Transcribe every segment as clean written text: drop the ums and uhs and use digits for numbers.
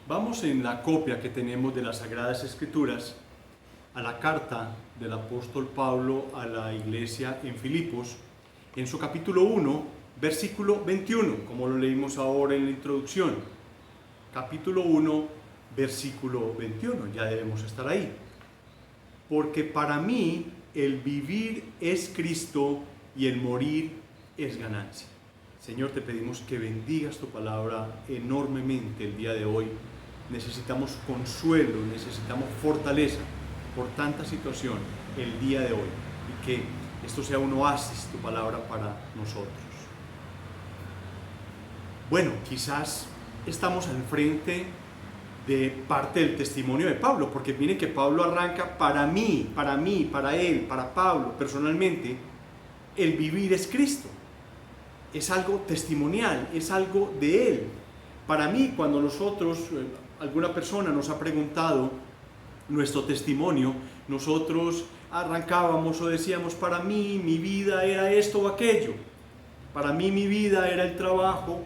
Vamos en la copia que tenemos de las Sagradas Escrituras a la carta del apóstol Pablo a la iglesia en Filipos, en su capítulo 1, versículo 21, como lo leímos ahora en la introducción. Capítulo 1, versículo 21, ya debemos estar ahí. Porque para mí el vivir es Cristo y el morir es ganancia. Señor, te pedimos que bendigas tu palabra enormemente el día de hoy. Necesitamos consuelo, necesitamos fortaleza por tanta situación el día de hoy. Y que esto sea un oasis, tu palabra, para nosotros. Bueno, quizás estamos al frente de parte del testimonio de Pablo, porque miren que Pablo arranca para mí, para él, para Pablo personalmente, el vivir es Cristo. Es algo testimonial, es algo de él. Para mí, cuando nosotros, alguna persona nos ha preguntado nuestro testimonio, nosotros arrancábamos o decíamos, para mí mi vida era esto o aquello. Para mí mi vida era el trabajo,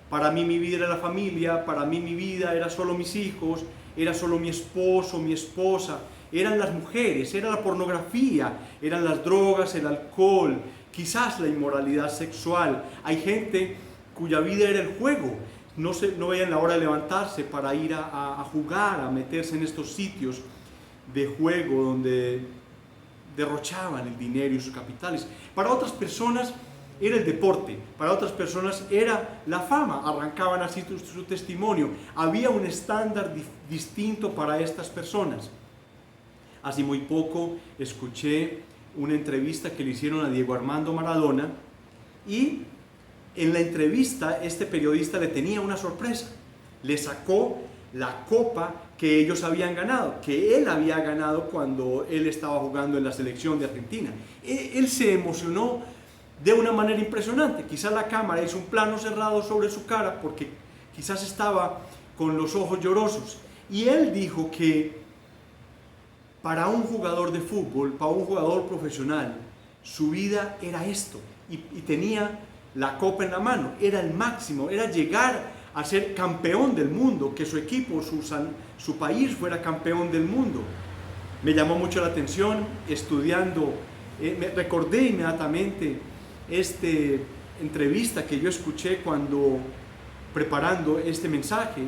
para mí mi vida era la familia, para mí mi vida era solo mis hijos, era solo mi esposo, mi esposa, eran las mujeres, era la pornografía, eran las drogas, el alcohol, quizás la inmoralidad sexual. Hay gente cuya vida era el juego, no veían la hora de levantarse para ir a jugar, a meterse en estos sitios de juego donde derrochaban el dinero y sus capitales. Para otras personas era el deporte, para otras personas era la fama, arrancaban así su testimonio. Había un estándar distinto para estas personas. Hace muy poco escuché una entrevista que le hicieron a Diego Armando Maradona y en la entrevista este periodista le tenía una sorpresa. Le sacó la copa que ellos habían ganado, que él había ganado cuando él estaba jugando en la selección de Argentina. Él se emocionó de una manera impresionante. Quizás la cámara hizo un plano cerrado sobre su cara porque quizás estaba con los ojos llorosos. Y él dijo que para un jugador de fútbol, para un jugador profesional, su vida era esto. Y tenía la copa en la mano. Era el máximo, era llegar a ser campeón del mundo, que su equipo, su país fuera campeón del mundo. Me llamó mucho la atención estudiando, me recordé inmediatamente esta entrevista que yo escuché cuando preparando este mensaje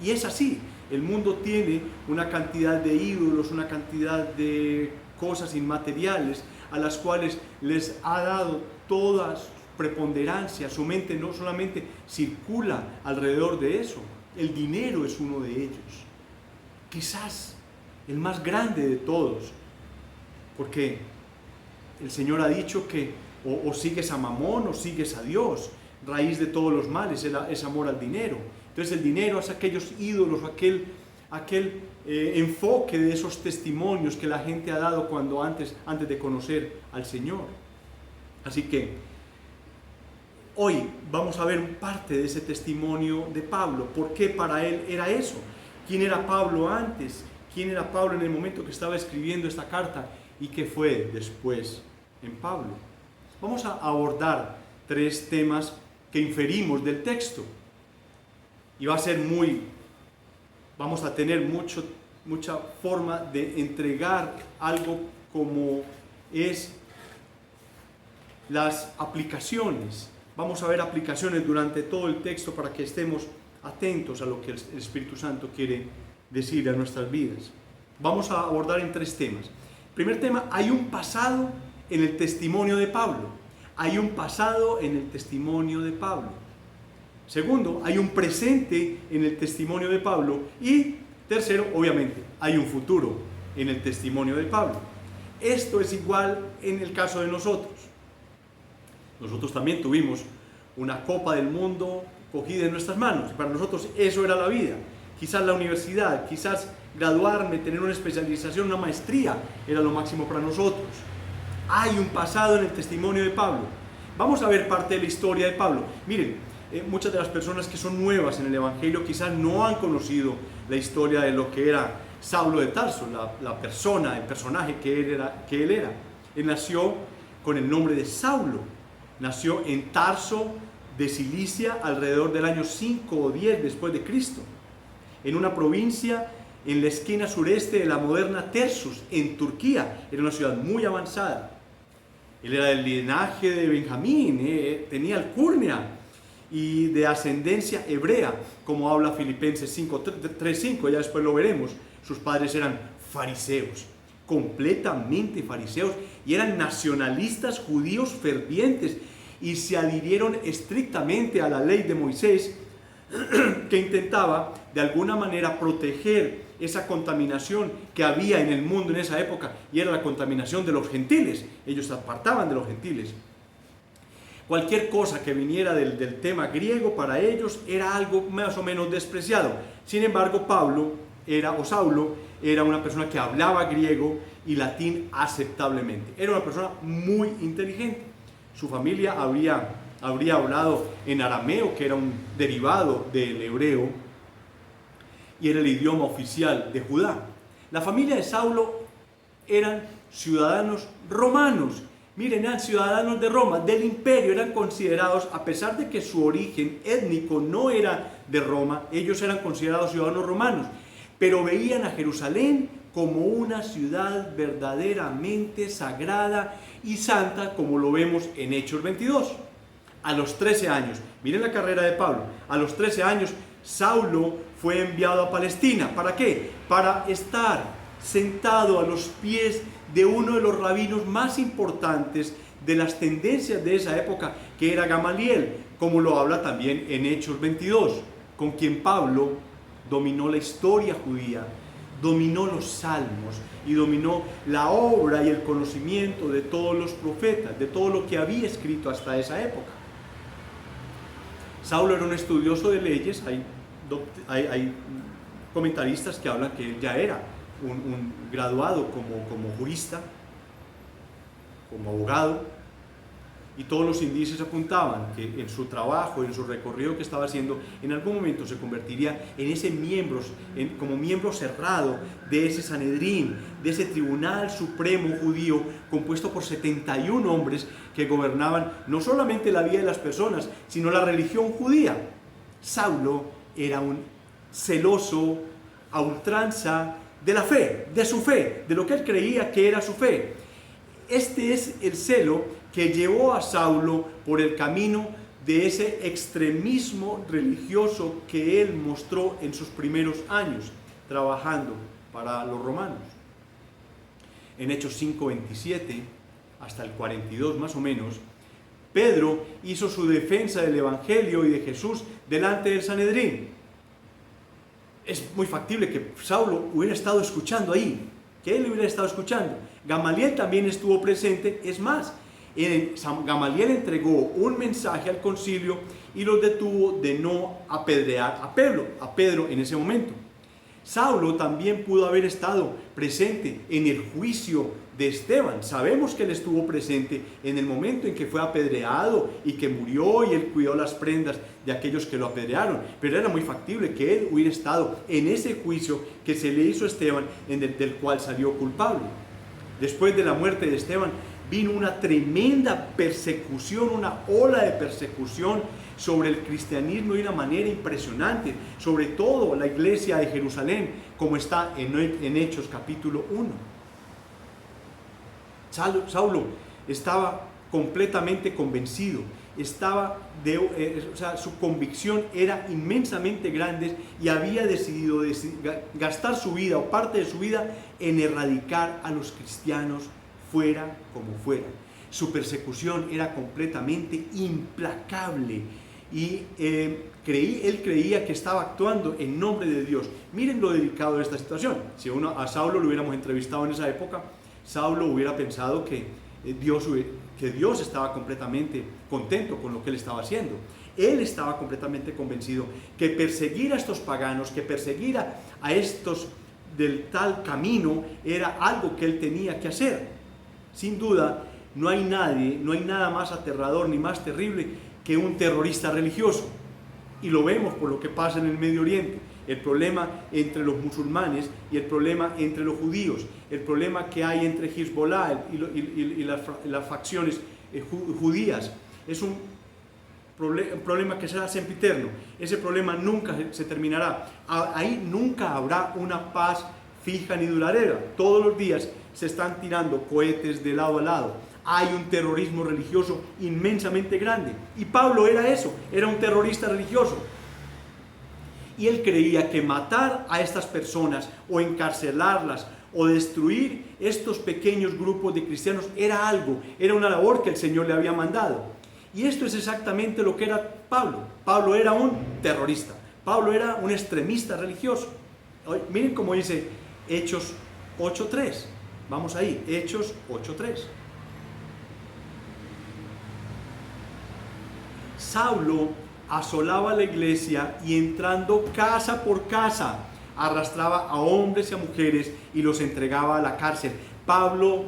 y es así. El mundo tiene una cantidad de ídolos, una cantidad de cosas inmateriales a las cuales les ha dado toda preponderancia. Su mente no solamente circula alrededor de eso, el dinero es uno de ellos. Quizás el más grande de todos, porque el Señor ha dicho que o sigues a Mamón o sigues a Dios. Raíz de todos los males es amor al dinero. Entonces el dinero es aquellos ídolos, aquel enfoque de esos testimonios que la gente ha dado antes de conocer al Señor. Así que hoy vamos a ver parte de ese testimonio de Pablo. ¿Por qué para él era eso? ¿Quién era Pablo antes? ¿Quién era Pablo en el momento que estaba escribiendo esta carta? ¿Y qué fue después en Pablo? Vamos a abordar 3 temas que inferimos del texto. Y vamos a tener mucha forma de entregar algo como es las aplicaciones. Vamos a ver aplicaciones durante todo el texto para que estemos atentos a lo que el Espíritu Santo quiere decir a nuestras vidas. Vamos a abordar en 3 temas. Primer tema, hay un pasado en el testimonio de Pablo. Hay un pasado en el testimonio de Pablo. Segundo, hay un presente en el testimonio de Pablo. Y tercero, obviamente, hay un futuro en el testimonio de Pablo. Esto es igual en el caso de nosotros. Nosotros también tuvimos una copa del mundo cogida en nuestras manos. Para nosotros eso era la vida. Quizás la universidad, quizás graduarme, tener una especialización, una maestría, era lo máximo para nosotros. Hay un pasado en el testimonio de Pablo. Vamos a ver parte de la historia de Pablo. Miren, muchas de las personas que son nuevas en el Evangelio quizás no han conocido la historia de lo que era Saulo de Tarso, la persona, el personaje que él era. Él nació con el nombre de Saulo. Nació en Tarso de Cilicia alrededor del año 5 o 10 después de Cristo. en una provincia en la esquina sureste de la moderna Tarsus, en Turquía. Era una ciudad muy avanzada. Él era del linaje de Benjamín, tenía alcurnia y de ascendencia hebrea, como habla Filipenses 3:5, ya después lo veremos. Sus padres eran fariseos, completamente fariseos, y eran nacionalistas judíos fervientes, y se adhirieron estrictamente a la ley de Moisés, que intentaba de alguna manera proteger esa contaminación que había en el mundo en esa época, y era la contaminación de los gentiles. Ellos se apartaban de los gentiles. Cualquier cosa que viniera del tema griego para ellos era algo más o menos despreciado. Sin embargo, Saulo era una persona que hablaba griego y latín aceptablemente. Era una persona muy inteligente. Su familia habría hablado en arameo, que era un derivado del hebreo, y era el idioma oficial de Judá. La familia de Saulo eran ciudadanos romanos. Miren, eran ciudadanos de Roma, del imperio. Eran considerados, a pesar de que su origen étnico no era de Roma, ellos eran considerados ciudadanos romanos, pero veían a Jerusalén como una ciudad verdaderamente sagrada y santa, como lo vemos en Hechos 22. A los 13 años, miren la carrera de Pablo, a los 13 años Saulo fue enviado a Palestina. ¿Para qué? Para estar sentado a los pies de uno de los rabinos más importantes de las tendencias de esa época, que era Gamaliel, como lo habla también en Hechos 22, con quien Pablo dominó la historia judía, dominó los salmos y dominó la obra y el conocimiento de todos los profetas, de todo lo que había escrito hasta esa época. Saulo era un estudioso de leyes. Hay comentaristas que hablan que él ya era un graduado como jurista, como abogado, y todos los indicios apuntaban que en su trabajo, en su recorrido que estaba haciendo, en algún momento se convertiría en ese como miembro cerrado de ese Sanedrín, de ese tribunal supremo judío, compuesto por 71 hombres que gobernaban no solamente la vida de las personas, sino la religión judía. Saulo era un celoso a ultranza de la fe, de su fe, de lo que él creía que era su fe. Este es el celo que llevó a Saulo por el camino de ese extremismo religioso que él mostró en sus primeros años trabajando para los romanos. En Hechos 5:27 hasta el 42 más o menos, Pedro hizo su defensa del Evangelio y de Jesús delante del Sanedrín. Es muy factible que Saulo hubiera estado escuchando ahí, que él hubiera estado escuchando. Gamaliel también estuvo presente. Es más, Gamaliel entregó un mensaje al concilio y los detuvo de no apedrear a Pedro en ese momento. Saulo también pudo haber estado presente en el juicio de Esteban. Sabemos que él estuvo presente en el momento en que fue apedreado y que murió, y él cuidó las prendas de aquellos que lo apedrearon, pero era muy factible que él hubiera estado en ese juicio que se le hizo a Esteban, del cual salió culpable. Después de la muerte de Esteban vino una tremenda persecución, una ola de persecución sobre el cristianismo de una manera impresionante, sobre todo la iglesia de Jerusalén, como está en Hechos capítulo 1. Saulo estaba completamente convencido, su convicción era inmensamente grande, y había decidido gastar su vida o parte de su vida en erradicar a los cristianos fuera como fuera. Su persecución era completamente implacable, y él creía que estaba actuando en nombre de Dios. Miren lo delicado de esta situación. Si a Saulo lo hubiéramos entrevistado en esa época, Saulo hubiera pensado que Dios estaba completamente contento con lo que él estaba haciendo. Él estaba completamente convencido que perseguir a estos paganos, que perseguir a estos del tal camino, era algo que él tenía que hacer. Sin duda, no hay nada más aterrador ni más terrible que un terrorista religioso. Y lo vemos por lo que pasa en el Medio Oriente. El problema entre los musulmanes y el problema entre los judíos, el problema que hay entre Hezbollah y las facciones judías, es un un problema que será sempiterno. Ese problema nunca se terminará. Ahí nunca habrá una paz fija ni duradera. Todos los días se están tirando cohetes de lado a lado. Hay un terrorismo religioso inmensamente grande. Y Pablo era eso, era un terrorista religioso. Y él creía que matar a estas personas o encarcelarlas o destruir estos pequeños grupos de cristianos era una labor que el Señor le había mandado. Y esto es exactamente lo que era Pablo. Pablo era un terrorista. Pablo era un extremista religioso. Miren cómo dice Hechos 8:3. Vamos ahí, Hechos 8:3. Saulo asolaba la iglesia y entrando casa por casa arrastraba a hombres y a mujeres y los entregaba a la cárcel. Pablo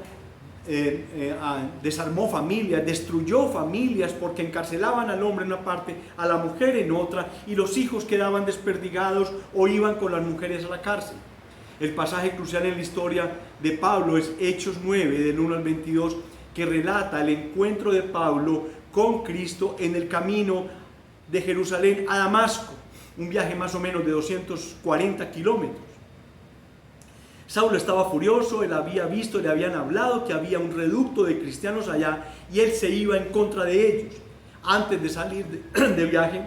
desarmó familias, destruyó familias porque encarcelaban al hombre en una parte, a la mujer en otra, y los hijos quedaban desperdigados o iban con las mujeres a la cárcel. El pasaje crucial en la historia de Pablo es Hechos 9, del 1 al 22, que relata el encuentro de Pablo con Cristo en el camino de Jerusalén a Damasco, un viaje más o menos de 240 kilómetros. Saulo estaba furioso, él había visto, le habían hablado que había un reducto de cristianos allá y él se iba en contra de ellos. Antes de salir de viaje,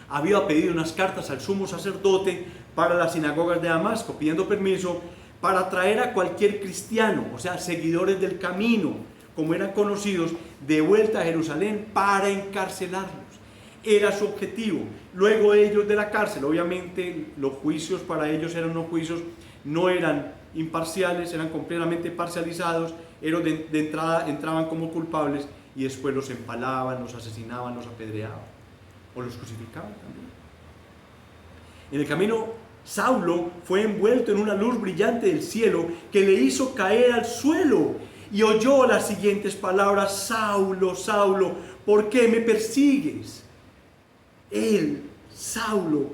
había pedido unas cartas al sumo sacerdote para las sinagogas de Damasco, pidiendo permiso para traer a cualquier cristiano, o sea, seguidores del camino, como eran conocidos, de vuelta a Jerusalén para encarcelarlos. Era su objetivo. Luego ellos de la cárcel, obviamente los juicios para ellos eran unos juicios, no eran imparciales, eran completamente parcializados. Ellos de entrada entraban como culpables y después los empalaban, los asesinaban, los apedreaban o los crucificaban también. En el camino, Saulo fue envuelto en una luz brillante del cielo que le hizo caer al suelo y oyó las siguientes palabras: Saulo, Saulo, ¿por qué me persigues? Él, Saulo,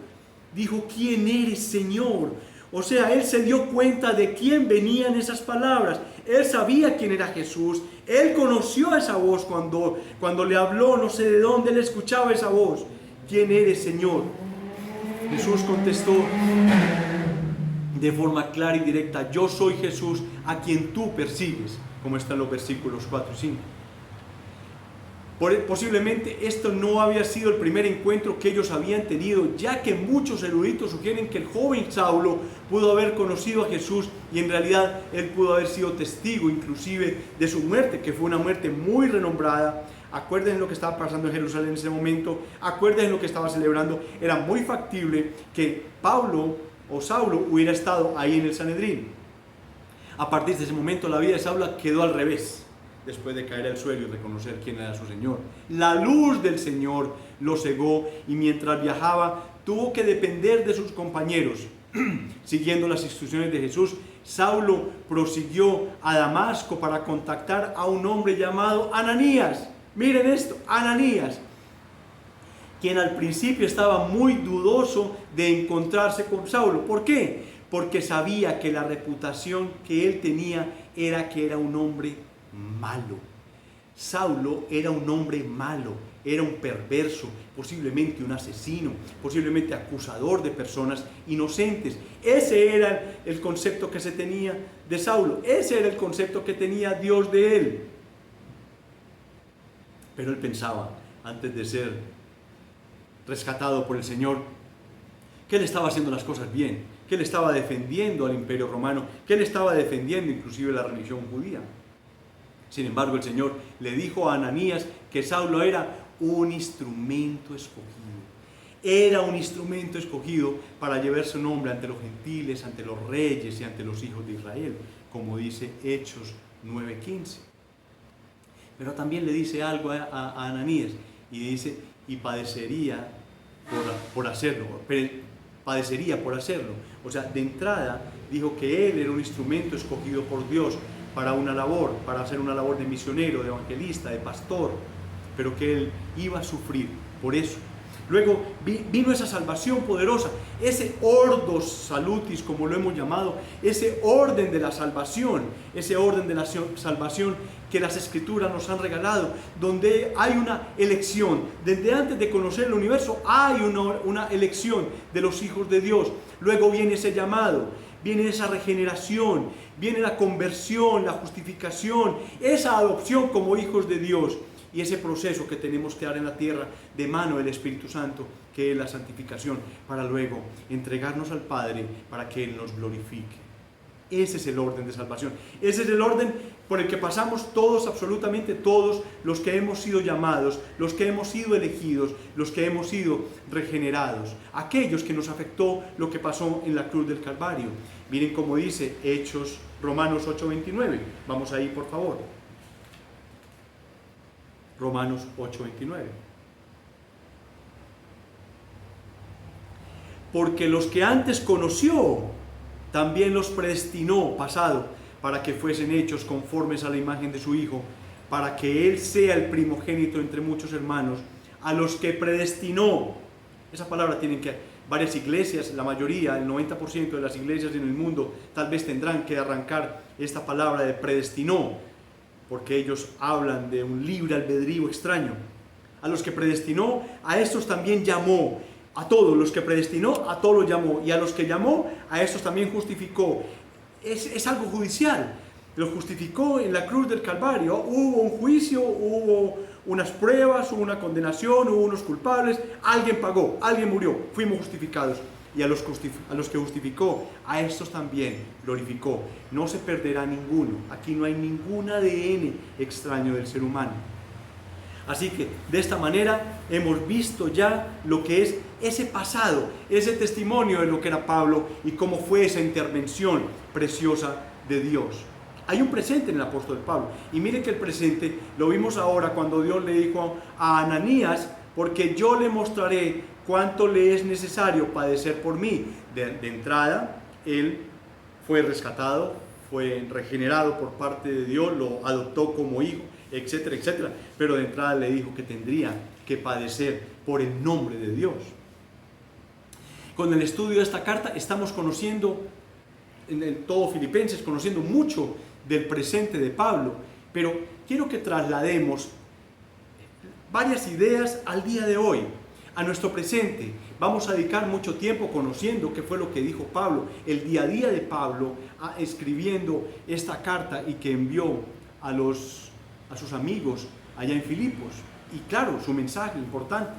dijo: ¿quién eres, Señor? O sea, él se dio cuenta de quién venían esas palabras. Él sabía quién era Jesús. Él conoció esa voz cuando le habló, no sé de dónde él escuchaba esa voz. ¿Quién eres, Señor? Jesús contestó de forma clara y directa: yo soy Jesús a quien tú persigues, como está en los versículos 4 y 5. Posiblemente esto no había sido el primer encuentro que ellos habían tenido, ya que muchos eruditos sugieren que el joven Saulo pudo haber conocido a Jesús y en realidad él pudo haber sido testigo inclusive de su muerte, que fue una muerte muy renombrada. Acuérdense lo que estaba pasando en Jerusalén en ese momento, acuérdense lo que estaba celebrando. Era muy factible que Saulo hubiera estado ahí en el Sanedrín. A partir de ese momento la vida de Saulo quedó al revés, después de caer al suelo y reconocer quién era su Señor. La luz del Señor lo cegó y mientras viajaba tuvo que depender de sus compañeros. Siguiendo las instrucciones de Jesús, Saulo prosiguió a Damasco para contactar a un hombre llamado Ananías. Miren esto, Ananías, quien al principio estaba muy dudoso de encontrarse con Saulo. ¿Por qué? Porque sabía que la reputación que él tenía era que era un hombre malo. Saulo era un hombre malo, era un perverso, posiblemente un asesino, posiblemente acusador de personas inocentes. Ese era el concepto que se tenía de Saulo, ese era el concepto que tenía Dios de él. Pero él pensaba, antes de ser rescatado por el Señor, que él estaba haciendo las cosas bien, que él estaba defendiendo al Imperio Romano, que él estaba defendiendo inclusive la religión judía. Sin embargo, el Señor le dijo a Ananías que Saulo era un instrumento escogido. Era un instrumento escogido para llevar su nombre ante los gentiles, ante los reyes y ante los hijos de Israel, como dice Hechos 9:15. Pero también le dice algo a Ananías y dice: y padecería por hacerlo. Padecería por hacerlo. O sea, de entrada dijo que él era un instrumento escogido por Dios para una labor, para hacer una labor de misionero, de evangelista, de pastor, pero que él iba a sufrir por eso. Luego vino esa salvación poderosa, ese ordos salutis, como lo hemos llamado, ese orden de la salvación, que las Escrituras nos han regalado, donde hay una elección. Desde antes de conocer el universo hay una elección de los hijos de Dios. Luego viene ese llamado, viene esa regeneración, viene la conversión, la justificación, esa adopción como hijos de Dios. Y ese proceso que tenemos que dar en la tierra de mano del Espíritu Santo, que es la santificación, para luego entregarnos al Padre para que Él nos glorifique. Ese es el orden de salvación. Ese es el orden por el que pasamos todos, absolutamente todos, los que hemos sido llamados, los que hemos sido elegidos, los que hemos sido regenerados. Aquellos que nos afectó lo que pasó en la cruz del Calvario. Miren cómo dice Hechos, Romanos 8:29. Vamos ahí, por favor. Romanos 8:29. Porque los que antes conoció, también los predestinó, pasado, para que fuesen hechos conformes a la imagen de su Hijo, para que Él sea el primogénito entre muchos hermanos. A los que predestinó, esa palabra tienen que varias iglesias, la mayoría, el 90% de las iglesias en el mundo, tal vez tendrán que arrancar esta palabra de predestinó, porque ellos hablan de un libre albedrío extraño. A los que predestinó, a estos también llamó. A todos los que predestinó, a todos los llamó. Y a los que llamó, a estos también justificó. Es algo judicial. Los justificó en la cruz del Calvario. Hubo un juicio, hubo unas pruebas, hubo una condenación, hubo unos culpables. Alguien pagó, alguien murió. Fuimos justificados. Y a los que justificó, a estos también glorificó. No se perderá ninguno. Aquí no hay ningún ADN extraño del ser humano. Así que de esta manera hemos visto ya lo que es ese pasado, ese testimonio de lo que era Pablo y cómo fue esa intervención preciosa de Dios. Hay un presente en el apóstol Pablo. Y miren que el presente lo vimos ahora cuando Dios le dijo a Ananías: porque yo le mostraré cuánto le es necesario padecer por mí. De entrada, él fue rescatado, fue regenerado por parte de Dios, lo adoptó como hijo, etcétera, etcétera. Pero de entrada le dijo que tendría que padecer por el nombre de Dios. Con el estudio de esta carta estamos conociendo, en todo Filipenses, conociendo mucho del presente de Pablo. Pero quiero que traslademos varias ideas al día de hoy, a nuestro presente. Vamos a dedicar mucho tiempo conociendo qué fue lo que dijo Pablo, el día a día de Pablo, escribiendo esta carta y que envió a sus amigos allá en Filipos. Y claro, su mensaje importante.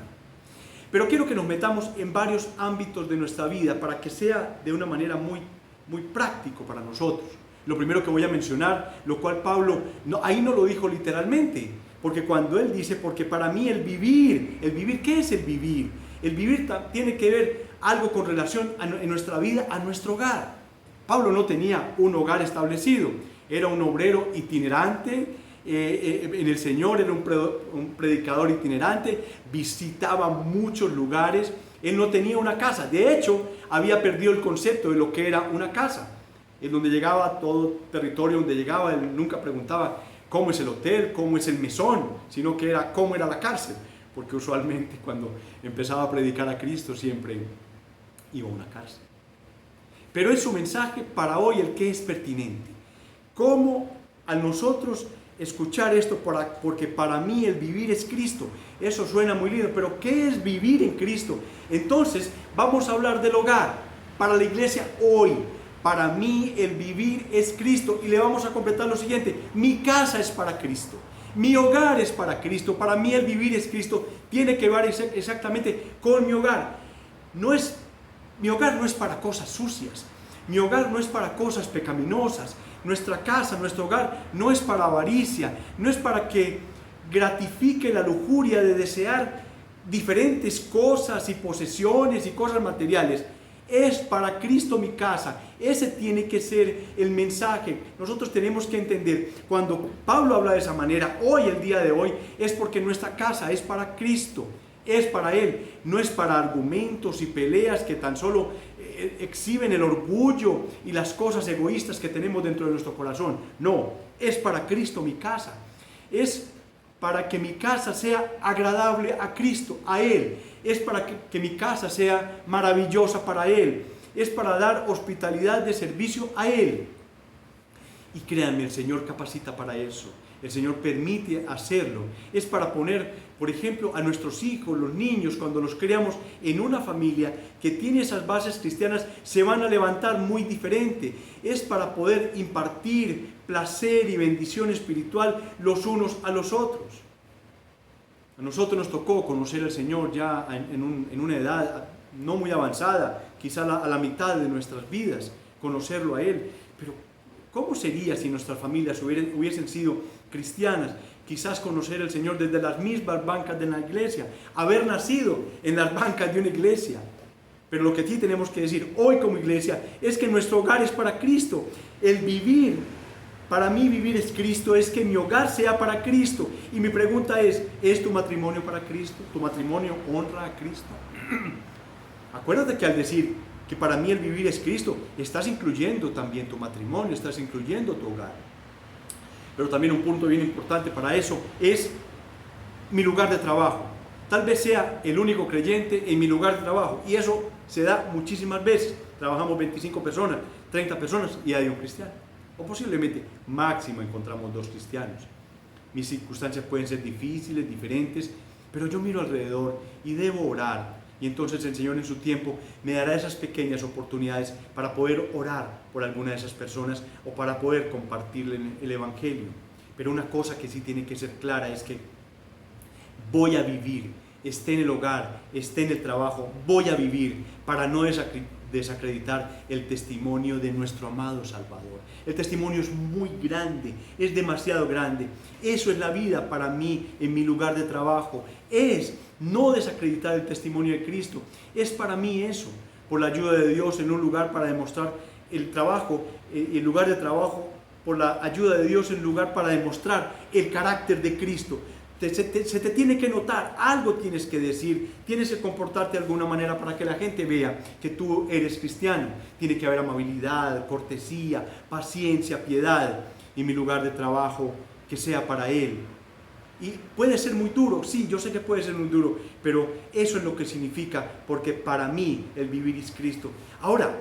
Pero quiero que nos metamos en varios ámbitos de nuestra vida para que sea de una manera muy, muy práctico para nosotros. Lo primero que voy a mencionar, lo cual Pablo ahí no lo dijo literalmente, porque cuando él dice, porque para mí el vivir, ¿qué es el vivir? El vivir tiene que ver algo con relación en nuestra vida, a nuestro hogar. Pablo no tenía un hogar establecido, era un obrero itinerante en el Señor, era un predicador itinerante, visitaba muchos lugares, él no tenía una casa. De hecho, había perdido el concepto de lo que era una casa. En donde llegaba, a todo territorio donde llegaba, él nunca preguntaba cómo es el hotel, cómo es el mesón, sino que era cómo era la cárcel, porque usualmente cuando empezaba a predicar a Cristo siempre iba a una cárcel. Pero es su mensaje para hoy el que es pertinente. ¿Cómo a nosotros escuchar esto? Porque para mí el vivir es Cristo. Eso suena muy lindo, pero ¿qué es vivir en Cristo? Entonces vamos a hablar del hogar para la iglesia hoy. Para mí el vivir es Cristo. Y le vamos a completar lo siguiente: mi casa es para Cristo, mi hogar es para Cristo. Para mí el vivir es Cristo. Tiene que ver exactamente con mi hogar. Mi hogar no es para cosas sucias, mi hogar no es para cosas pecaminosas. Nuestra casa, nuestro hogar no es para avaricia, no es para que gratifique la lujuria de desear diferentes cosas y posesiones y cosas materiales. Es para Cristo mi casa. Ese tiene que ser el mensaje. Nosotros tenemos que entender, cuando Pablo habla de esa manera, hoy, el día de hoy, es porque nuestra casa es para Cristo, es para Él, no es para argumentos y peleas que tan solo exhiben el orgullo y las cosas egoístas que tenemos dentro de nuestro corazón. No, es para Cristo mi casa. Es para que mi casa sea agradable a Cristo, a Él. Es para que mi casa sea maravillosa para Él. Es para dar hospitalidad de servicio a Él. Y créanme, el Señor capacita para eso. El Señor permite hacerlo. Es para poner, por ejemplo, a nuestros hijos, los niños, cuando los creamos en una familia que tiene esas bases cristianas, se van a levantar muy diferente. Es para poder impartir placer y bendición espiritual los unos a los otros. A nosotros nos tocó conocer al Señor ya en una edad no muy avanzada, quizá a la mitad de nuestras vidas, conocerlo a Él. Pero ¿cómo sería si nuestras familias hubiesen sido cristianas? Quizás conocer al Señor desde las mismas bancas de la iglesia, haber nacido en las bancas de una iglesia. Pero lo que sí tenemos que decir hoy como iglesia es que nuestro hogar es para Cristo. El vivir, para mí vivir es Cristo, es que mi hogar sea para Cristo. Y mi pregunta ¿es tu matrimonio para Cristo? ¿Tu matrimonio honra a Cristo? Acuérdate que al decir que para mí el vivir es Cristo, estás incluyendo también tu matrimonio, estás incluyendo tu hogar. Pero también un punto bien importante para eso es mi lugar de trabajo. Tal vez sea el único creyente en mi lugar de trabajo, y eso se da muchísimas veces. Trabajamos 25 personas, 30 personas y hay un cristiano. O posiblemente máximo encontramos 2 cristianos. Mis circunstancias pueden ser difíciles, diferentes, pero yo miro alrededor y debo orar. Y entonces el Señor en su tiempo me dará esas pequeñas oportunidades para poder orar por alguna de esas personas o para poder compartirle el Evangelio. Pero una cosa que sí tiene que ser clara es que voy a vivir, esté en el hogar, esté en el trabajo, voy a vivir para no desacreditar el testimonio de nuestro amado Salvador. El testimonio es muy grande, es demasiado grande. Eso es la vida para mí en mi lugar de trabajo. Es no desacreditar el testimonio de Cristo. Es para mí eso, por la ayuda de Dios en un lugar para demostrar el trabajo, el lugar de trabajo, por la ayuda de Dios en un lugar para demostrar el carácter de Cristo. Se te tiene que notar, algo tienes que decir, tienes que comportarte de alguna manera para que la gente vea que tú eres cristiano. Tiene que haber amabilidad, cortesía, paciencia, piedad, y mi lugar de trabajo que sea para Él. Y puede ser muy duro, sí, yo sé que puede ser muy duro, pero eso es lo que significa, porque para mí el vivir es Cristo. Ahora,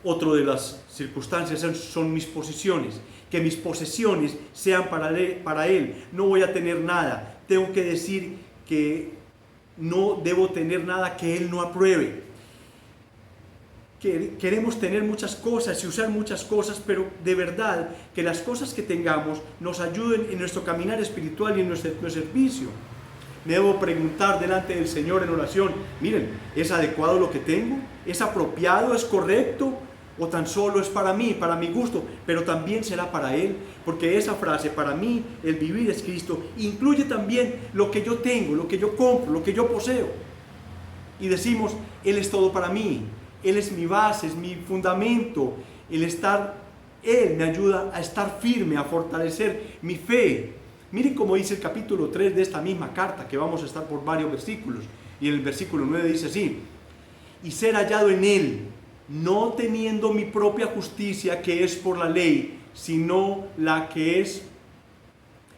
otra de las circunstancias son mis posesiones. Que mis posesiones sean para Él. No voy a tener nada. Tengo que decir que no debo tener nada que Él no apruebe. Queremos tener muchas cosas y usar muchas cosas, pero de verdad que las cosas que tengamos nos ayuden en nuestro caminar espiritual y en nuestro servicio. Me debo preguntar delante del Señor en oración, miren, ¿es adecuado lo que tengo? ¿Es apropiado? ¿Es correcto? ¿O tan solo es para mí, para mi gusto, pero también será para Él? Porque esa frase, para mí el vivir es Cristo, incluye también lo que yo tengo, lo que yo compro, lo que yo poseo. Y decimos, Él es todo para mí, Él es mi base, es mi fundamento. Él me ayuda a estar firme, a fortalecer mi fe. Miren cómo dice el capítulo 3 de esta misma carta, que vamos a estar por varios versículos. Y en el versículo 9 dice así, y ser hallado en Él, no teniendo mi propia justicia que es por la ley, sino la que es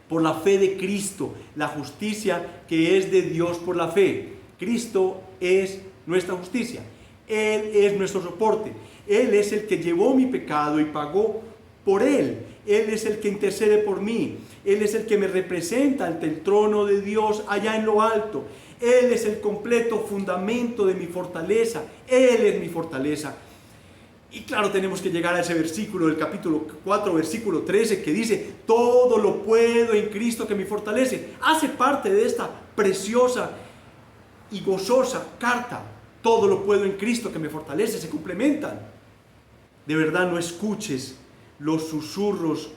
por la fe de Cristo, la justicia que es de Dios por la fe. Cristo es nuestra justicia, Él es nuestro soporte, Él es el que llevó mi pecado y pagó por Él, Él es el que intercede por mí, Él es el que me representa ante el trono de Dios allá en lo alto. Él es el completo fundamento de mi fortaleza. Él es mi fortaleza. Y claro, tenemos que llegar a ese versículo del capítulo 4, versículo 13, que dice, todo lo puedo en Cristo que me fortalece. Hace parte de esta preciosa y gozosa carta. Todo lo puedo en Cristo que me fortalece. Se complementan. De verdad, no escuches los susurros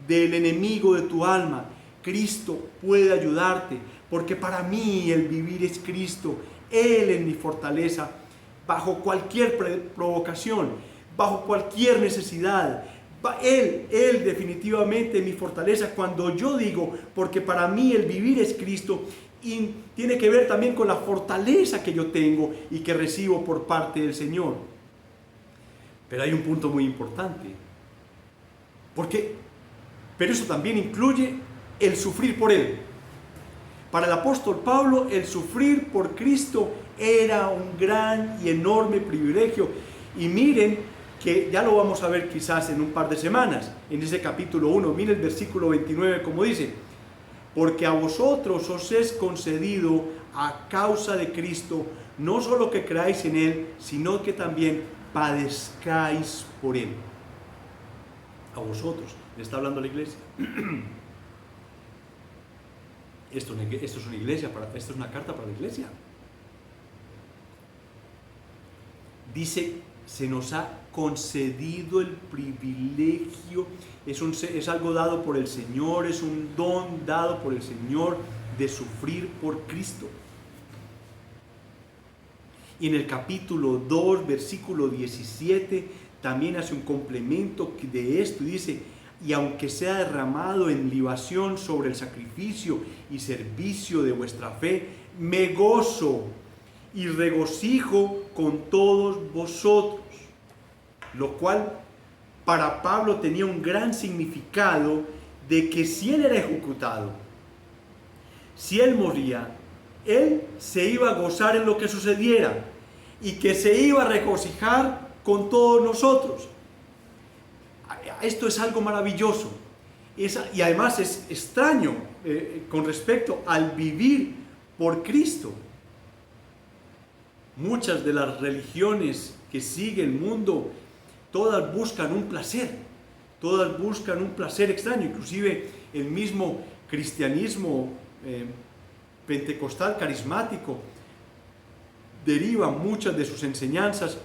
del enemigo de tu alma. Cristo puede ayudarte. Porque para mí el vivir es Cristo, Él es mi fortaleza, bajo cualquier provocación, bajo cualquier necesidad. Él definitivamente es mi fortaleza cuando yo digo, porque para mí el vivir es Cristo, y tiene que ver también con la fortaleza que yo tengo y que recibo por parte del Señor. Pero hay un punto muy importante, pero eso también incluye el sufrir por Él. Para el apóstol Pablo, el sufrir por Cristo era un gran y enorme privilegio. Y miren que ya lo vamos a ver quizás en un par de semanas, en ese capítulo 1, miren el versículo 29 como dice: porque a vosotros os es concedido a causa de Cristo, no solo que creáis en Él, sino que también padezcáis por Él. A vosotros, le está hablando la iglesia. Esto es una iglesia, esto es una carta para la iglesia. Dice, se nos ha concedido el privilegio, es algo dado por el Señor, es un don dado por el Señor de sufrir por Cristo. Y en el capítulo 2, versículo 17, también hace un complemento de esto y dice: y aunque sea derramado en libación sobre el sacrificio y servicio de vuestra fe, me gozo y regocijo con todos vosotros. Lo cual para Pablo tenía un gran significado de que si él era ejecutado, si él moría, él se iba a gozar en lo que sucediera y que se iba a regocijar con todos nosotros. Esto es algo maravilloso y además es extraño con respecto al vivir por Cristo. Muchas de las religiones que sigue el mundo, todas buscan un placer, todas buscan un placer extraño. Inclusive el mismo cristianismo pentecostal carismático deriva muchas de sus enseñanzas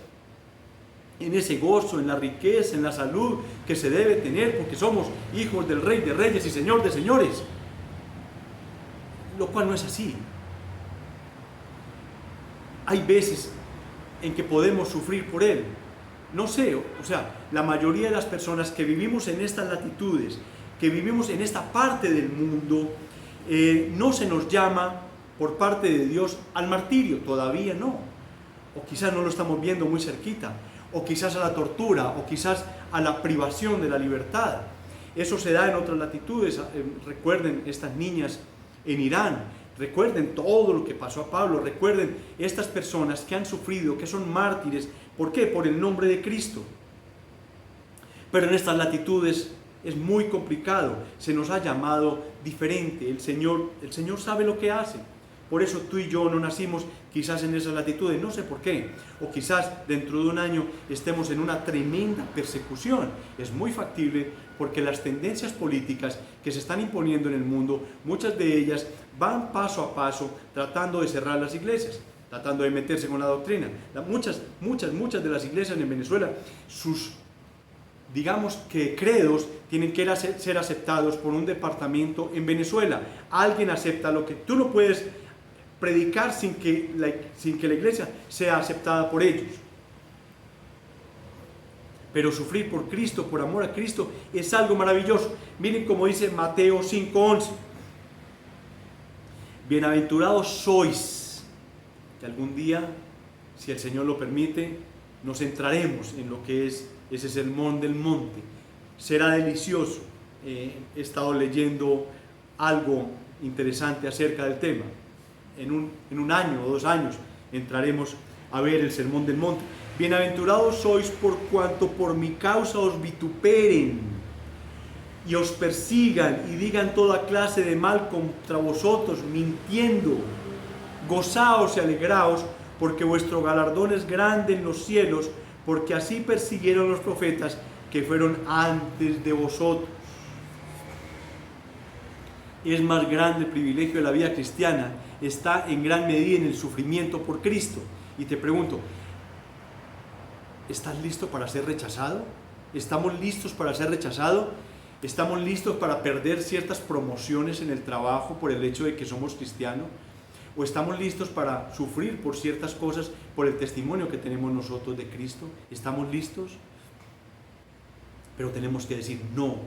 en ese gozo, en la riqueza, en la salud que se debe tener porque somos hijos del Rey de Reyes y Señor de Señores, lo cual no es así. Hay veces en que podemos sufrir por Él. No sé, o sea, la mayoría de las personas que vivimos en estas latitudes, que vivimos en esta parte del mundo, no se nos llama por parte de Dios al martirio, todavía no. O quizás no lo estamos viendo muy cerquita, o quizás a la tortura, o quizás a la privación de la libertad. Eso se da en otras latitudes. Recuerden estas niñas en Irán, recuerden todo lo que pasó a Pablo, recuerden estas personas que han sufrido, que son mártires. ¿Por qué? Por el nombre de Cristo. Pero en estas latitudes es muy complicado, se nos ha llamado diferente. El Señor sabe lo que hace. Por eso tú y yo no nacimos quizás en esas latitudes, no sé por qué. O quizás dentro de un año estemos en una tremenda persecución. Es muy factible porque las tendencias políticas que se están imponiendo en el mundo, muchas de ellas van paso a paso tratando de cerrar las iglesias, tratando de meterse con la doctrina. Muchas de las iglesias en Venezuela, sus, digamos que credos, tienen que ser aceptados por un departamento en Venezuela. Alguien acepta lo que tú no puedes predicar sin que la iglesia sea aceptada por ellos. Pero sufrir por Cristo, por amor a Cristo, es algo maravilloso. Miren cómo dice Mateo 5:11. Bienaventurados sois, que algún día, si el Señor lo permite, nos entraremos en lo que es ese sermón del monte. Será delicioso. He estado leyendo algo interesante acerca del tema. En un año o 2 años entraremos a ver el sermón del monte. Bienaventurados sois por cuanto por mi causa os vituperen y os persigan y digan toda clase de mal contra vosotros, mintiendo. Gozaos y alegraos, porque vuestro galardón es grande en los cielos, porque así persiguieron los profetas que fueron antes de vosotros. Es más grande el privilegio de la vida cristiana, está en gran medida en el sufrimiento por Cristo. Y te pregunto, ¿estás listo para ser rechazado? ¿Estamos listos para ser rechazados? ¿Estamos listos para perder ciertas promociones en el trabajo por el hecho de que somos cristianos? ¿O estamos listos para sufrir por ciertas cosas por el testimonio que tenemos nosotros de Cristo? ¿Estamos listos? Pero tenemos que decir no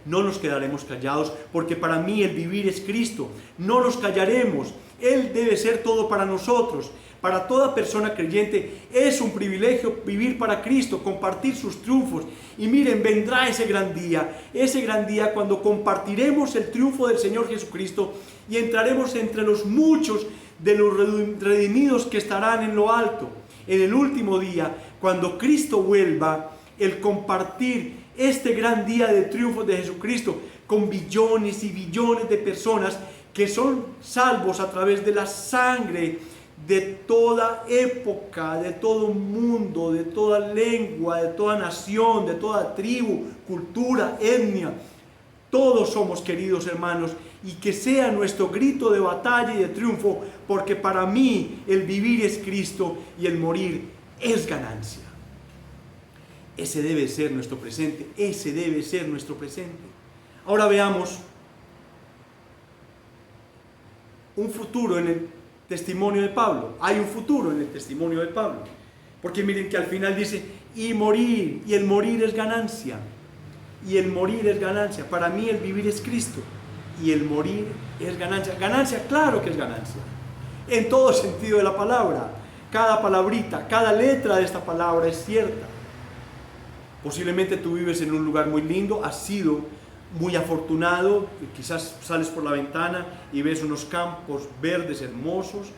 nos quedaremos callados, porque para mí el vivir es Cristo. No nos callaremos. Él debe ser todo para nosotros. Para toda persona creyente es un privilegio vivir para Cristo, compartir sus triunfos. Y miren, vendrá ese gran día cuando compartiremos el triunfo del Señor Jesucristo y entraremos entre los muchos de los redimidos que estarán en lo alto. En el último día, cuando Cristo vuelva, el compartir este gran día de triunfo de Jesucristo con billones y billones de personas que son salvos a través de la sangre de toda época, de todo mundo, de toda lengua, de toda nación, de toda tribu, cultura, etnia. Todos somos, queridos hermanos, y que sea nuestro grito de batalla y de triunfo, porque para mí el vivir es Cristo y el morir es ganancia. Ese debe ser nuestro presente, ese debe ser nuestro presente. Ahora veamos un futuro en el testimonio de Pablo. Hay un futuro en el testimonio de Pablo, porque miren que al final dice, y morir, y el morir es ganancia. Y el morir es ganancia. Para mí el vivir es Cristo y el morir es ganancia. Ganancia, claro que es ganancia, en todo sentido de la palabra. Cada palabrita, cada letra de esta palabra es cierta. Posiblemente tú vives en un lugar muy lindo, has sido muy afortunado, quizás sales por la ventana y ves unos campos verdes hermosos,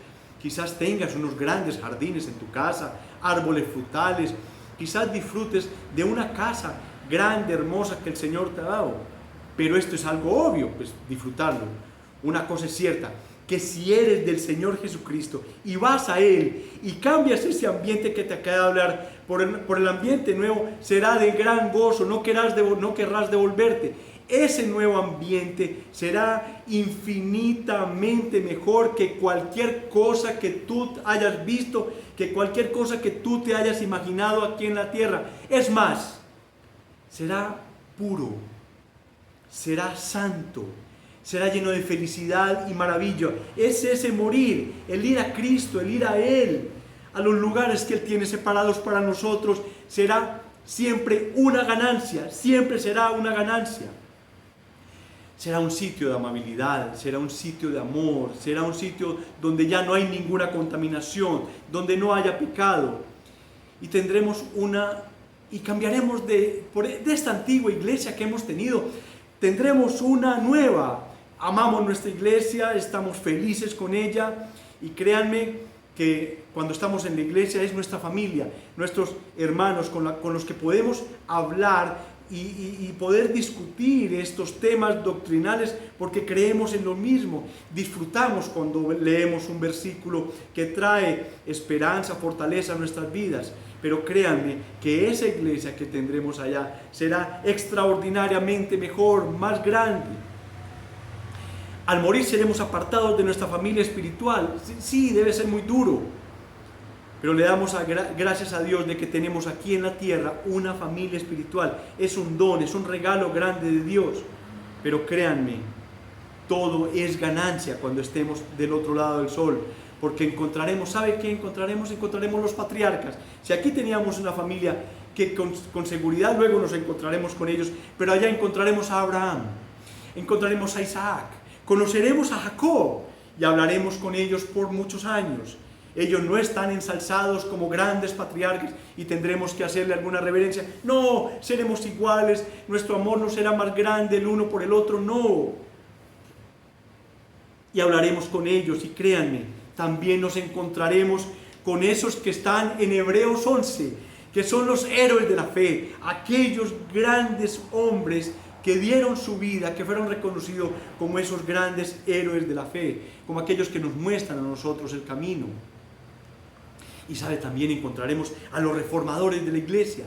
quizás tengas unos grandes jardines en tu casa, árboles frutales, quizás disfrutes de una casa grande, hermosa que el Señor te ha dado. Pero esto es algo obvio, pues disfrutarlo. Una cosa es cierta, que si eres del Señor Jesucristo y vas a Él y cambias ese ambiente que te acaba de hablar por el ambiente nuevo, será de gran gozo, no querrás devolverte. Ese nuevo ambiente será infinitamente mejor que cualquier cosa que tú hayas visto, que cualquier cosa que tú te hayas imaginado aquí en la tierra. Es más, será puro, será santo, será lleno de felicidad y maravilla. Es ese morir, el ir a Cristo, el ir a Él, a los lugares que Él tiene separados para nosotros, será siempre una ganancia, siempre será una ganancia. Será un sitio de amabilidad, será un sitio de amor, será un sitio donde ya no hay ninguna contaminación, donde no haya pecado. Y tendremos cambiaremos de esta antigua iglesia que hemos tenido, tendremos una nueva. Amamos nuestra iglesia, estamos felices con ella y créanme que cuando estamos en la iglesia es nuestra familia, nuestros hermanos con los que podemos hablar y poder discutir estos temas doctrinales porque creemos en lo mismo. Disfrutamos cuando leemos un versículo que trae esperanza, fortaleza a nuestras vidas. Pero créanme que esa iglesia que tendremos allá será extraordinariamente mejor, más grande. Al morir seremos apartados de nuestra familia espiritual. Sí, debe ser muy duro. Pero le damos gracias a Dios de que tenemos aquí en la tierra una familia espiritual. Es un don, es un regalo grande de Dios. Pero créanme, todo es ganancia cuando estemos del otro lado del sol. Porque encontraremos, ¿sabe qué encontraremos? Encontraremos los patriarcas. Si aquí teníamos una familia que con seguridad luego nos encontraremos con ellos, pero allá encontraremos a Abraham, encontraremos a Isaac, conoceremos a Jacob y hablaremos con ellos por muchos años. Ellos no están ensalzados como grandes patriarcas y tendremos que hacerle alguna reverencia. No, seremos iguales, nuestro amor no será más grande el uno por el otro, no. Y hablaremos con ellos y créanme, también nos encontraremos con esos que están en Hebreos 11, que son los héroes de la fe, aquellos grandes hombres que dieron su vida, que fueron reconocidos como esos grandes héroes de la fe, como aquellos que nos muestran a nosotros el camino. Y sabe, también encontraremos a los reformadores de la iglesia,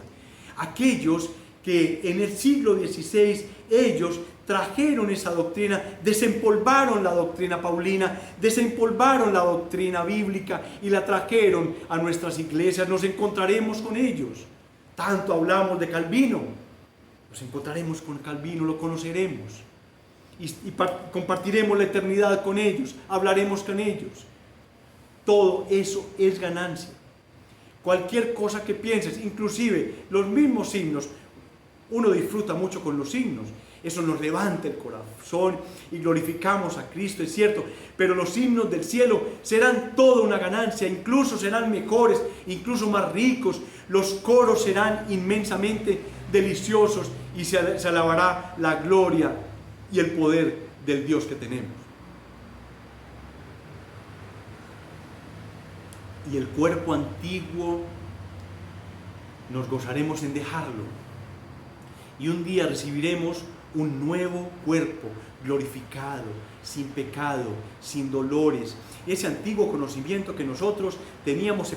aquellos que en el siglo XVI ellos trajeron esa doctrina, desempolvaron la doctrina paulina, desempolvaron la doctrina bíblica y la trajeron a nuestras iglesias. Nos encontraremos con ellos. Tanto hablamos de Calvino, nos encontraremos con Calvino, lo conoceremos y compartiremos la eternidad con ellos, hablaremos con ellos. Todo eso es ganancia. Cualquier cosa que pienses, inclusive los mismos signos, uno disfruta mucho con los signos. Eso nos levanta el corazón y glorificamos a Cristo, es cierto. Pero los himnos del cielo serán toda una ganancia, incluso serán mejores, incluso más ricos. Los coros serán inmensamente deliciosos y se alabará la gloria y el poder del Dios que tenemos. Y el cuerpo antiguo nos gozaremos en dejarlo. Y un día recibiremos un nuevo cuerpo glorificado, sin pecado, sin dolores. Ese antiguo conocimiento que nosotros teníamos se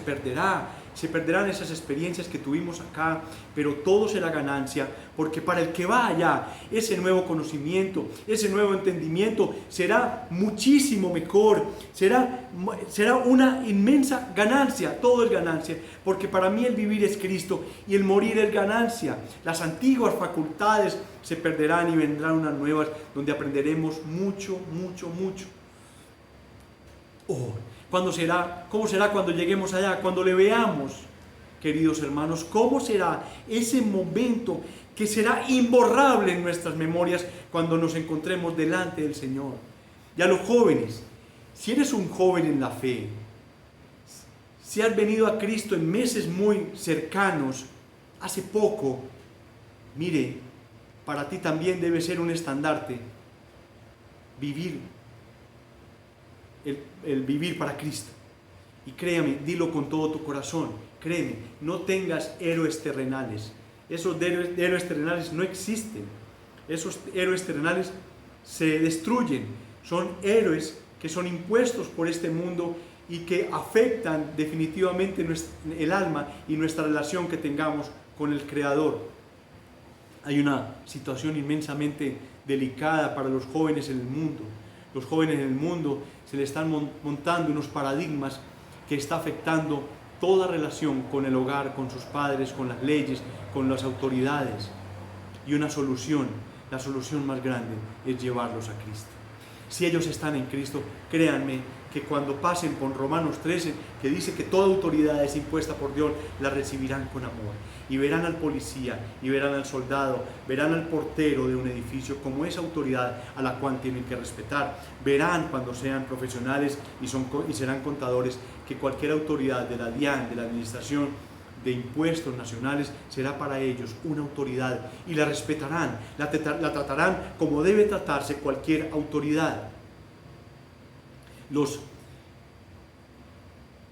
perderán esas experiencias que tuvimos acá, pero todo será ganancia, porque para el que va allá, ese nuevo conocimiento, ese nuevo entendimiento será muchísimo mejor, será una inmensa ganancia, todo es ganancia, porque para mí el vivir es Cristo y el morir es ganancia. Las antiguas facultades se perderán y vendrán unas nuevas donde aprenderemos mucho, mucho, mucho. Oh, ¿cómo será cuando lleguemos allá? Cuando le veamos, queridos hermanos, ¿cómo será ese momento que será imborrable en nuestras memorias cuando nos encontremos delante del Señor? Y a los jóvenes, si eres un joven en la fe, si has venido a Cristo en meses muy cercanos, hace poco, mire, para ti también debe ser un estandarte vivir el vivir para Cristo. Y créame, dilo con todo tu corazón, créeme, no tengas héroes terrenales. Esos héroes terrenales no existen. Esos héroes terrenales se destruyen. Son héroes que son impuestos por este mundo y que afectan definitivamente el alma y nuestra relación que tengamos con el Creador. Hay una situación inmensamente delicada para los jóvenes en el mundo. Los jóvenes en el mundo se le están montando unos paradigmas que está afectando toda relación con el hogar, con sus padres, con las leyes, con las autoridades. Y una solución, la solución más grande, es llevarlos a Cristo. Si ellos están en Cristo, créanme que cuando pasen por Romanos 13, que dice que toda autoridad es impuesta por Dios, la recibirán con amor. Y verán al policía, y verán al soldado, verán al portero de un edificio como esa autoridad a la cual tienen que respetar. Verán cuando sean profesionales y serán contadores que cualquier autoridad de la DIAN, de la Administración de Impuestos Nacionales, será para ellos una autoridad y la respetarán, la tratarán como debe tratarse cualquier autoridad.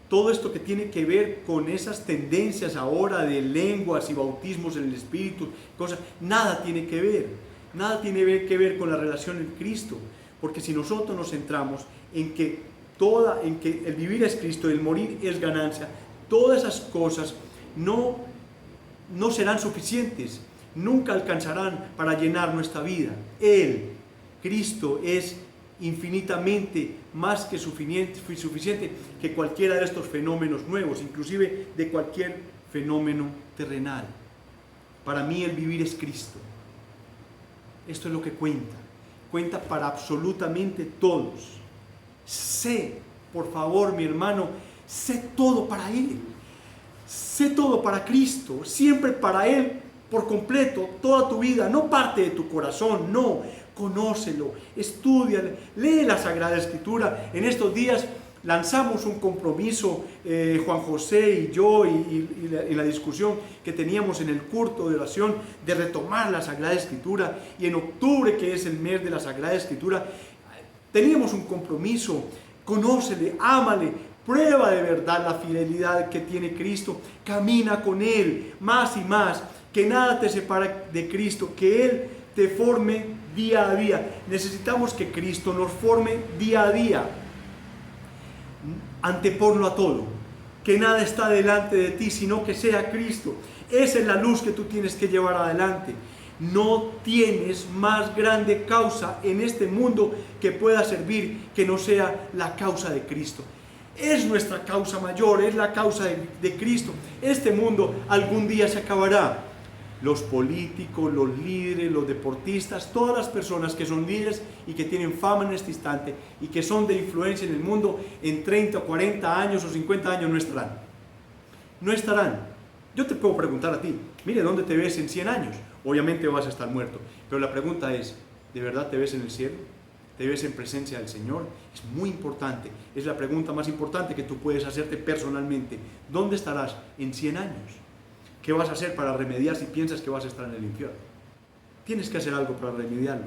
Todo esto que tiene que ver con esas tendencias ahora de lenguas y bautismos en el Espíritu, nada tiene que ver con la relación en Cristo, porque si nosotros nos centramos en que el vivir es Cristo, el morir es ganancia, todas esas cosas no serán suficientes, nunca alcanzarán para llenar nuestra vida. Cristo es infinitamente más que suficiente que cualquiera de estos fenómenos nuevos, inclusive de cualquier fenómeno terrenal. Para mí el vivir es Cristo. Esto es lo que cuenta para absolutamente todos. Sé, por favor, mi hermano, sé todo para Él, sé todo para Cristo, siempre para Él por completo, toda tu vida, no parte de tu corazón, no. Conócelo, estúdialo, lee la Sagrada Escritura. En estos días lanzamos un compromiso, Juan José y yo, y la discusión que teníamos en el culto de oración, de retomar la Sagrada Escritura. Y en octubre, que es el mes de la Sagrada Escritura, teníamos un compromiso. Conócele, ámale, prueba de verdad la fidelidad que tiene Cristo, camina con Él más y más, que nada te separa de Cristo, que Él te forme día a día. Necesitamos que Cristo nos forme día a día. Anteponlo a todo, que nada está delante de ti, sino que sea Cristo. Esa es la luz que tú tienes que llevar adelante. No tienes más grande causa en este mundo que pueda servir que no sea la causa de Cristo. Es nuestra causa mayor, es la causa de Cristo. Este mundo algún día se acabará. Los políticos, los líderes, los deportistas, todas las personas que son líderes y que tienen fama en este instante y que son de influencia en el mundo, en 30, 40 años o 50 años no estarán. No estarán. Yo te puedo preguntar a ti, mire, ¿dónde te ves en 100 años? Obviamente vas a estar muerto, pero la pregunta es, ¿de verdad te ves en el cielo? ¿Te ves en presencia del Señor? Es muy importante, es la pregunta más importante que tú puedes hacerte personalmente. ¿Dónde estarás en 100 años? ¿Qué vas a hacer para remediar si piensas que vas a estar en el infierno? Tienes que hacer algo para remediarlo.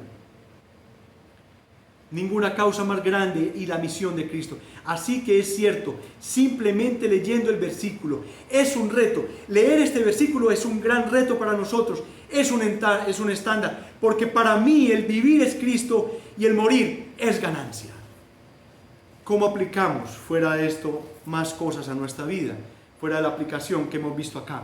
Ninguna causa más grande y la misión de Cristo. Así que es cierto, simplemente leyendo el versículo es un reto. Leer este versículo es un gran reto para nosotros. Es un estándar, porque para mí el vivir es Cristo y el morir es ganancia. ¿Cómo aplicamos fuera de esto más cosas a nuestra vida? Fuera de la aplicación que hemos visto acá.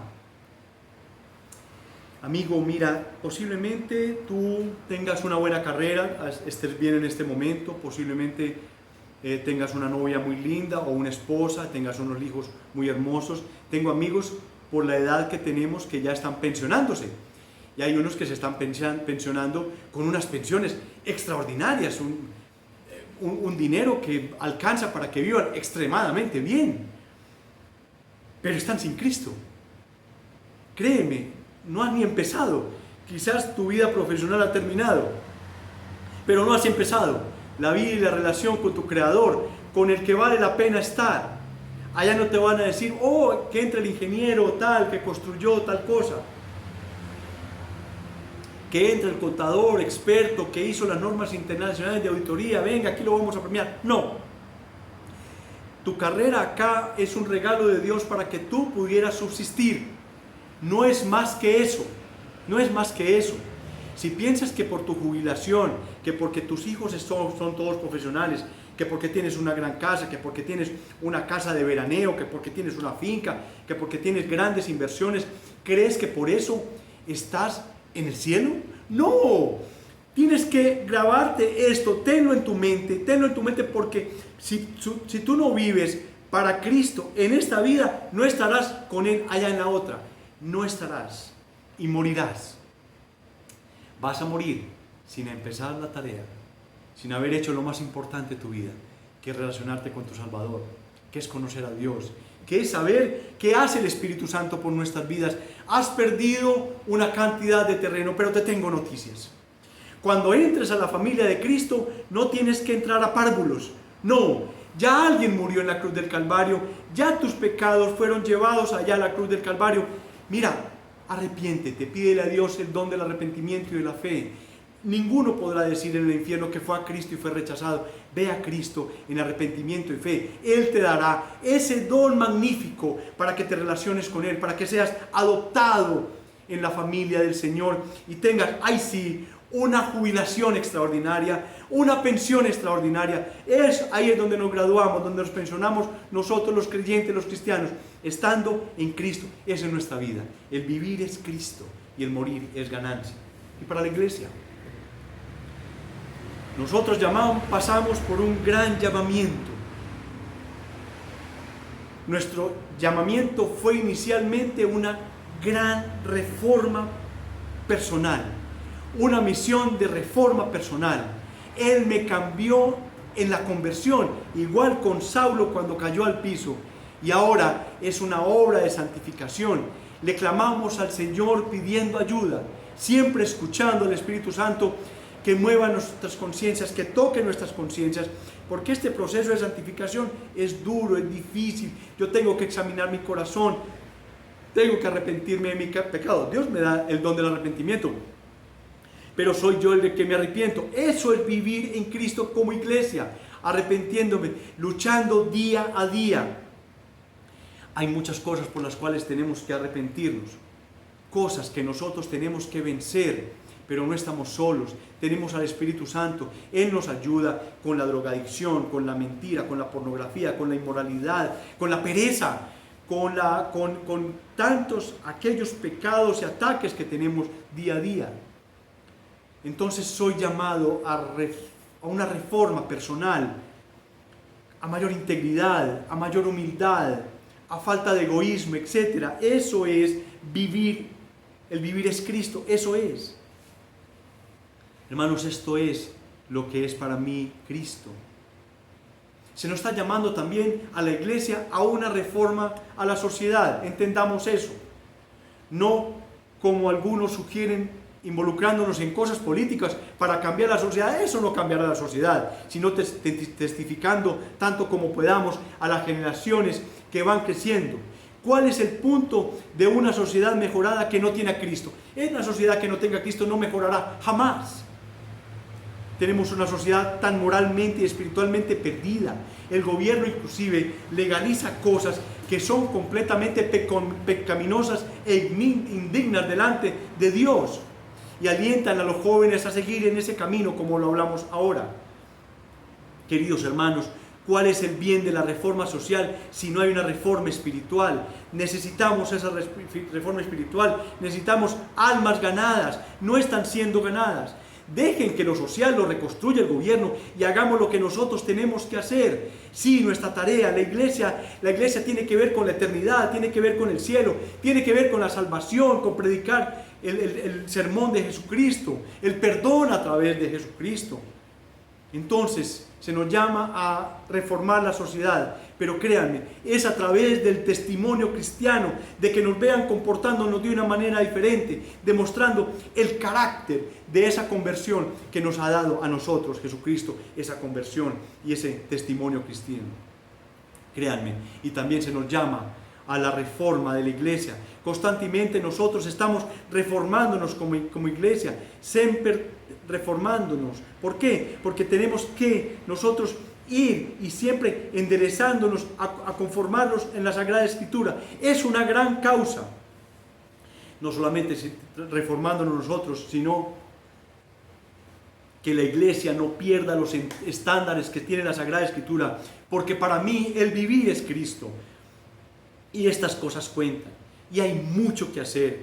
Amigo, mira, posiblemente tú tengas una buena carrera, estés bien en este momento, posiblemente tengas una novia muy linda o una esposa, tengas unos hijos muy hermosos. Tengo amigos por la edad que tenemos que ya están pensionándose. Y hay unos que se están pensionando con unas pensiones extraordinarias, un dinero que alcanza para que vivan extremadamente bien. Pero están sin Cristo. Créeme. No has ni empezado. Quizás tu vida profesional ha terminado, pero no has empezado. La vida y la relación con tu Creador, con el que vale la pena estar. Allá no te van a decir, oh, que entre el ingeniero tal, que construyó tal cosa. Que entre el contador experto, que hizo las normas internacionales de auditoría, venga, aquí lo vamos a premiar. No. Tu carrera acá es un regalo de Dios para que tú pudieras subsistir. No es más que eso, no es más que eso. Si piensas que por tu jubilación, que porque tus hijos son todos profesionales, que porque tienes una gran casa, que porque tienes una casa de veraneo, que porque tienes una finca, que porque tienes grandes inversiones, ¿crees que por eso estás en el cielo? No, tienes que grabarte esto, tenlo en tu mente porque si tú no vives para Cristo en esta vida, no estarás con Él allá en la otra. No estarás y morirás. Vas a morir sin empezar la tarea, sin haber hecho lo más importante de tu vida, que es relacionarte con tu Salvador, que es conocer a Dios, que es saber qué hace el Espíritu Santo por nuestras vidas. Has perdido una cantidad de terreno, pero te tengo noticias. Cuando entres a la familia de Cristo, no tienes que entrar a párvulos. No, ya alguien murió en la cruz del Calvario, ya tus pecados fueron llevados allá a la cruz del Calvario. Mira, arrepiéntete, pídele a Dios el don del arrepentimiento y de la fe. Ninguno podrá decir en el infierno que fue a Cristo y fue rechazado. Ve a Cristo en arrepentimiento y fe. Él te dará ese don magnífico para que te relaciones con Él, para que seas adoptado en la familia del Señor y tengas, ay sí, una jubilación extraordinaria, una pensión extraordinaria. Ahí es donde nos graduamos, donde nos pensionamos nosotros los creyentes, los cristianos, estando en Cristo. Esa es nuestra vida. El vivir es Cristo y el morir es ganancia. Y para la iglesia, nosotros pasamos por un gran llamamiento. Nuestro llamamiento fue inicialmente una gran reforma personal, una misión de reforma personal. Él me cambió en la conversión, igual con Saulo cuando cayó al piso, y ahora es una obra de santificación. Le clamamos al Señor pidiendo ayuda, siempre escuchando al Espíritu Santo que mueva nuestras conciencias, que toque nuestras conciencias, porque este proceso de santificación es duro, es difícil. Yo tengo que examinar mi corazón, tengo que arrepentirme de mi pecado. Dios me da el don del arrepentimiento, pero soy yo el de que me arrepiento. Eso es vivir en Cristo como iglesia, arrepentiéndome, luchando día a día. Hay muchas cosas por las cuales tenemos que arrepentirnos, cosas que nosotros tenemos que vencer, pero no estamos solos. Tenemos al Espíritu Santo. Él nos ayuda con la drogadicción, con la mentira, con la pornografía, con la inmoralidad, con la pereza, con tantos aquellos pecados y ataques que tenemos día a día. Entonces soy llamado a una reforma personal, a mayor integridad, a mayor humildad, a falta de egoísmo, etc. Eso es vivir. El vivir es Cristo, eso es. Hermanos, esto es lo que es para mí Cristo. Se nos está llamando también a la iglesia a una reforma a la sociedad. Entendamos eso. no como algunos sugieren, involucrándonos en cosas políticas para cambiar la sociedad. Eso no cambiará la sociedad, sino testificando tanto como podamos a las generaciones que van creciendo. ¿Cuál es el punto de una sociedad mejorada que no tiene a Cristo? En una sociedad que no tenga a Cristo no mejorará jamás. Tenemos una sociedad tan moralmente y espiritualmente perdida. El gobierno inclusive legaliza cosas que son completamente pecaminosas e indignas delante de Dios. Y alientan a los jóvenes a seguir en ese camino, como lo hablamos ahora. Queridos hermanos, ¿cuál es el bien de la reforma social si no hay una reforma espiritual? Necesitamos esa reforma espiritual, necesitamos almas ganadas, no están siendo ganadas. Dejen que lo social lo reconstruya el gobierno y hagamos lo que nosotros tenemos que hacer. Sí, nuestra tarea, la iglesia tiene que ver con la eternidad, tiene que ver con el cielo, tiene que ver con la salvación, con predicar el sermón de Jesucristo, el perdón a través de Jesucristo. Entonces, se nos llama a reformar la sociedad, pero créanme, es a través del testimonio cristiano, de que nos vean comportándonos de una manera diferente, demostrando el carácter de esa conversión que nos ha dado a nosotros Jesucristo, esa conversión y ese testimonio cristiano. Créanme, y también se nos llama a la reforma de la iglesia. Constantemente nosotros estamos reformándonos como iglesia, siempre reformándonos. ¿Por qué? Porque tenemos que nosotros ir y siempre enderezándonos a conformarnos en la Sagrada Escritura. Es una gran causa. No solamente reformándonos nosotros, sino que la iglesia no pierda los estándares que tiene la Sagrada Escritura, porque para mí el vivir es Cristo. Y estas cosas cuentan. Y hay mucho que hacer.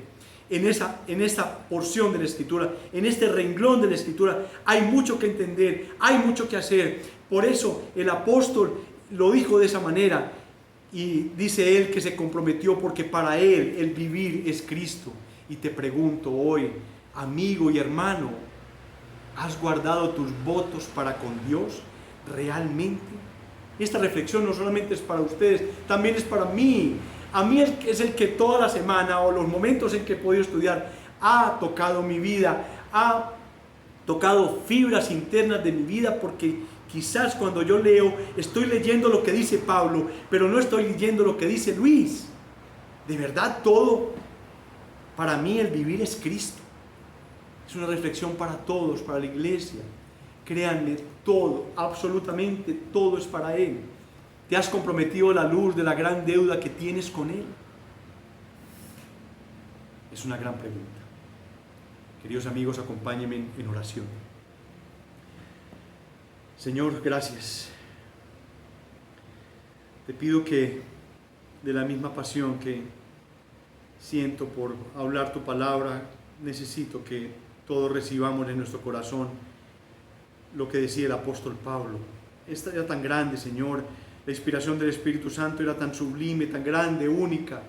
En esa porción de la Escritura, en este renglón de la Escritura, hay mucho que entender, hay mucho que hacer. Por eso el apóstol lo dijo de esa manera. Y dice él que se comprometió porque para él el vivir es Cristo. Y te pregunto hoy, amigo y hermano, ¿has guardado tus votos para con Dios realmente? Esta reflexión no solamente es para ustedes, también es para mí. A mí es el que toda la semana o los momentos en que he podido estudiar ha tocado mi vida, ha tocado fibras internas de mi vida, porque quizás cuando yo leo estoy leyendo lo que dice Pablo, pero no estoy leyendo lo que dice Luis. De verdad, todo para mí el vivir es Cristo. Es una reflexión para todos, para la iglesia. Créanme, todo, absolutamente todo es para Él. ¿Te has comprometido a la luz de la gran deuda que tienes con Él? Es una gran pregunta. Queridos amigos, acompáñenme en oración. Señor, gracias. Te pido que de la misma pasión que siento por hablar tu palabra, necesito que todos recibamos en nuestro corazón lo que decía el apóstol Pablo. Esta era tan grande, Señor. La inspiración del Espíritu Santo era tan sublime, tan grande, única.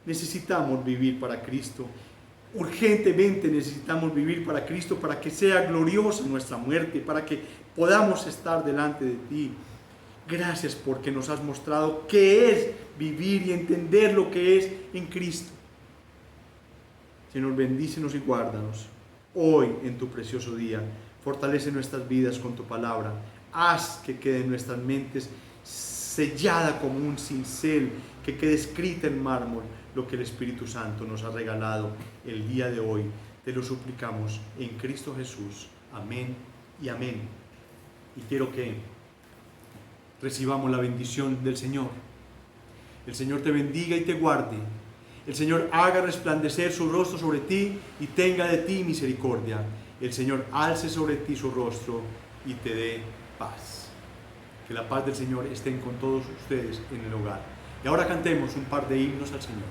Necesitamos vivir para Cristo. Urgentemente necesitamos vivir para Cristo, para que sea gloriosa nuestra muerte, para que podamos estar delante de ti. Gracias porque nos has mostrado qué es vivir y entender lo que es en Cristo. Señor, bendícenos y guárdanos hoy en tu precioso día. Fortalece nuestras vidas con tu palabra. Haz que quede en nuestras mentes sellada como un cincel, que quede escrita en mármol lo que el Espíritu Santo nos ha regalado el día de hoy. Te lo suplicamos en Cristo Jesús. Amén y amén. Y quiero que recibamos la bendición del Señor. El Señor te bendiga y te guarde. El Señor haga resplandecer su rostro sobre ti y tenga de ti misericordia. El Señor alce sobre ti su rostro y te dé paz. Que la paz del Señor esté con todos ustedes en el hogar. Y ahora cantemos un par de himnos al Señor.